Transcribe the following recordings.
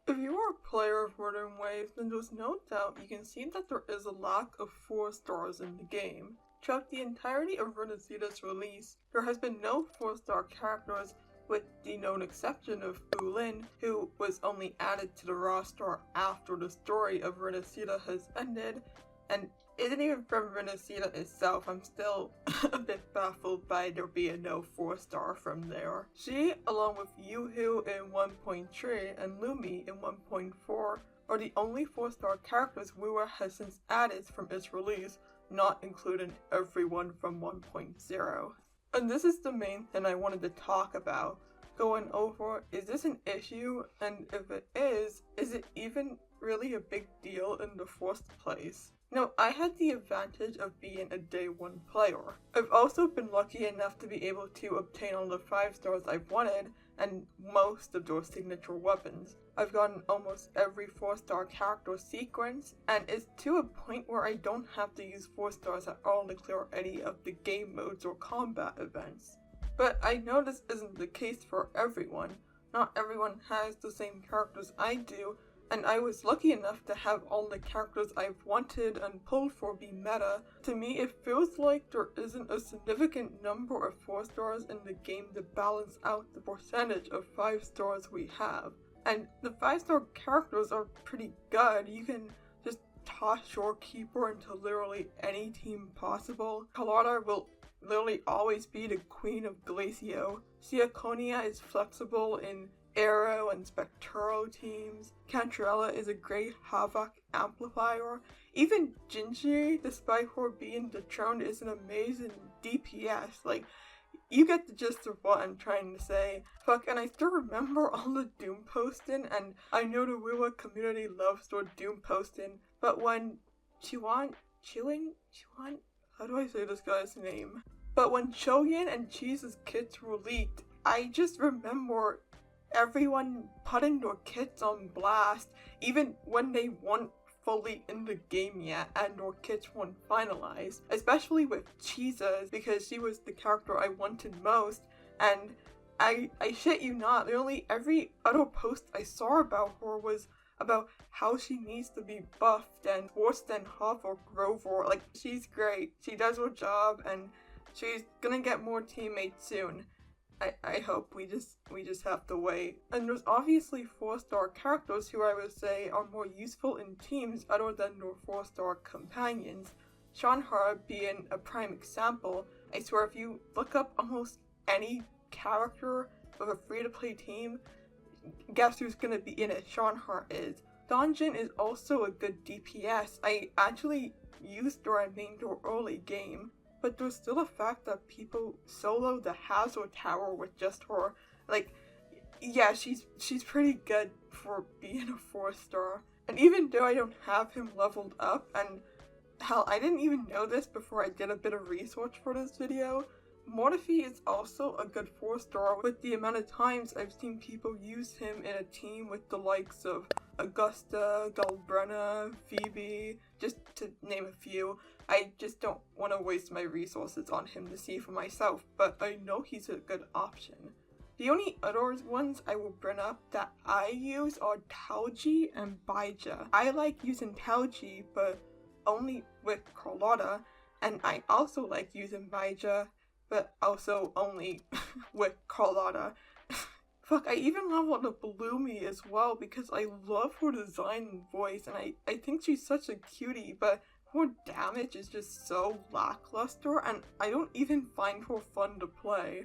If you are a player of Modern Waves, then there's no doubt you can see that there is a lack of 4 stars in the game. Throughout the entirety of Renaceda's release, there has been no 4-star characters with the known exception of Bulin, who was only added to the roster after the story of Renaceda has ended, and isn't even from Renaceda itself. I'm still a bit baffled by there being no 4-star from there. She, along with Yoo-Hoo in 1.3 and Lumi in 1.4, are the only 4-star characters wuwa has since added from its release, not including everyone from 1.0. And this is the main thing I wanted to talk about. Going over, is this an issue? And if it is it even really a big deal in the first place? Now, I had the advantage of being a day 1 player. I've also been lucky enough to be able to obtain all the 5 stars I've wanted, and most of those signature weapons. I've gotten almost every 4-star character sequence, and it's to a point where I don't have to use 4 stars at all to clear any of the game modes or combat events. But I know this isn't the case for everyone. Not everyone has the same characters I do, and I was lucky enough to have all the characters I've wanted and pulled for be meta. To me, it feels like there isn't a significant number of 4 stars in the game to balance out the percentage of 5 stars we have. And the 5-star characters are pretty good. You can just toss Shorekeeper into literally any team possible. Carlotta will literally always be the queen of Glacio. Ciaconia is flexible in Aero and Spectro teams. Cantrella is a great Havoc amplifier. Even Gingy, despite her being dethroned, is an amazing DPS. Like, you get the gist of what I'm trying to say. Fuck, and I still remember all the Doom posting, and I know the wuwa community loves their Doom posting, but when Chuan, how do I say this guy's name? But when Choyin and Cheese's kits were leaked, I just remember everyone putting their kits on blast, even when they weren't fully in the game yet and their kits weren't finalized. Especially with Cheese's, because she was the character I wanted most, and I shit you not, literally every other post I saw about her was about how she needs to be buffed and worse than Huff or Grover. Like, she's great, she does her job, and she's gonna get more teammates soon. I hope we just have to wait. And there's obviously 4-star characters who I would say are more useful in teams other than their 4-star companions. Shanhara being a prime example. I swear if you look up almost any character of a free-to-play team, guess who's gonna be in it? Shanhara is. Donjin is also a good DPS. I actually used her and named her early game. But there's still the fact that people solo the Hazard Tower with just her. Like, yeah, she's pretty good for being a 4-star. And even though I don't have him leveled up, and hell, I didn't even know this before I did a bit of research for this video, Mortifi is also a good 4-star with the amount of times I've seen people use him in a team with the likes of Augusta, Galbrenna, Phoebe, just to name a few. I just don't want to waste my resources on him to see for myself, but I know he's a good option. The only other ones I will bring up that I use are Taoji and Baija. I like using Taoji, but only with Carlotta, and I also like using Baija, but also only with Carlotta. Fuck, I even leveled up Lumi as well because I love her design and voice, and I think she's such a cutie, but her damage is just so lackluster, and I don't even find her fun to play.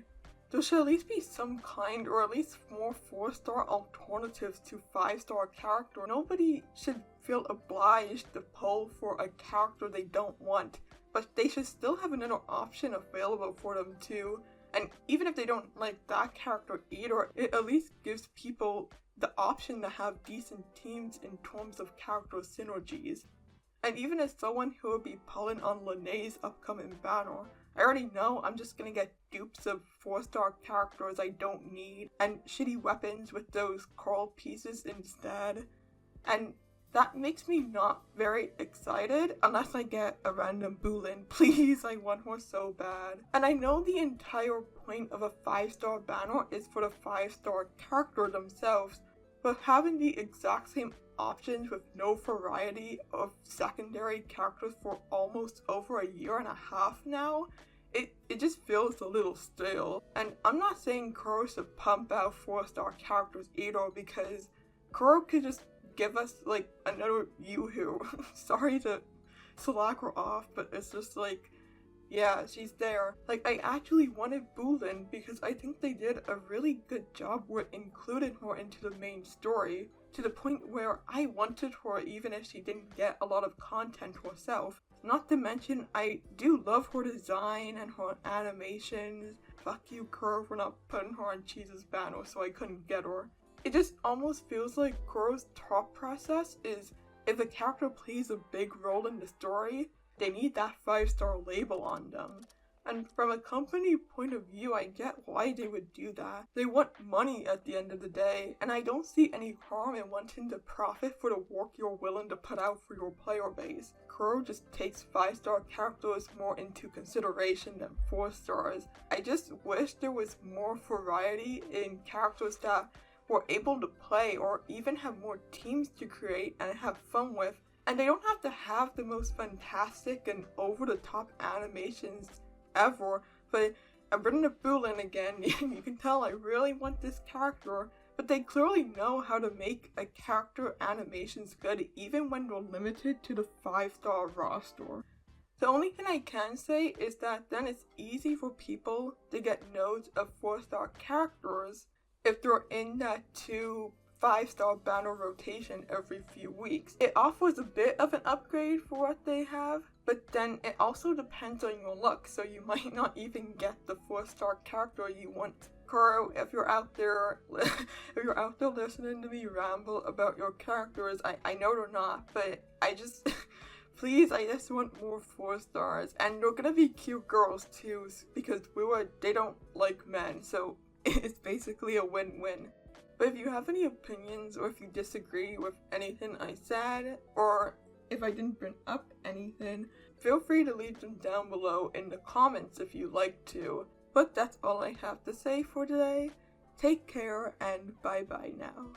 There should at least be some kind, or at least more 4-star alternatives to 5-star character. Nobody should feel obliged to pull for a character they don't want, but they should still have another option available for them too. And even if they don't like that character either, it at least gives people the option to have decent teams in terms of character synergies. And even as someone who will be pulling on Linnea's upcoming banner, I already know I'm just gonna get dupes of 4-star characters I don't need, and shitty weapons with those coral pieces instead. And that makes me not very excited unless I get a random Bulin. Please, I want her so bad. And I know the entire point of a 5-star banner is for the 5-star character themselves, but having the exact same options with no variety of secondary characters for almost over a year and a half now, it just feels a little stale. And I'm not saying Kuro should pump out 4-star characters either, because Kuro could just give us like another Yoo-hoo. Sorry to slack her off, but it's just like, yeah, she's there. Like, I actually wanted Bulin because I think they did a really good job with including her into the main story, to the point where I wanted her even if she didn't get a lot of content herself. Not to mention, I do love her design and her animations. Fuck you, Kuro, for not putting her on Cheese's banner so I couldn't get her. It just almost feels like Kuro's thought process is, if a character plays a big role in the story, they need that 5-star label on them. And from a company point of view, I get why they would do that. They want money at the end of the day, and I don't see any harm in wanting to profit for the work you're willing to put out for your player base. Kuro just takes 5-star characters more into consideration than 4 stars. I just wish there was more variety in characters that were able to play, or even have more teams to create and have fun with. And they don't have to have the most fantastic and over-the-top animations ever, but I'm bringing up Bulin again. You can tell I really want this character, but they clearly know how to make a character animations good even when they're limited to the 5-star roster. The only thing I can say is that then it's easy for people to get nodes of 4-star characters if they're in that 2-5-star banner rotation every few weeks. It offers a bit of an upgrade for what they have, but then it also depends on your luck, so you might not even get the 4-star character you want. Kuro, if you're out there listening to me ramble about your characters, I know they're not, but I just please, I just want more 4 stars. And they're gonna be cute girls too, because wuwa, they don't like men, so it's basically a win-win. But if you have any opinions, or if you disagree with anything I said, or if I didn't bring up anything, feel free to leave them down below in the comments if you'd like to. But that's all I have to say for today. Take care and bye bye now.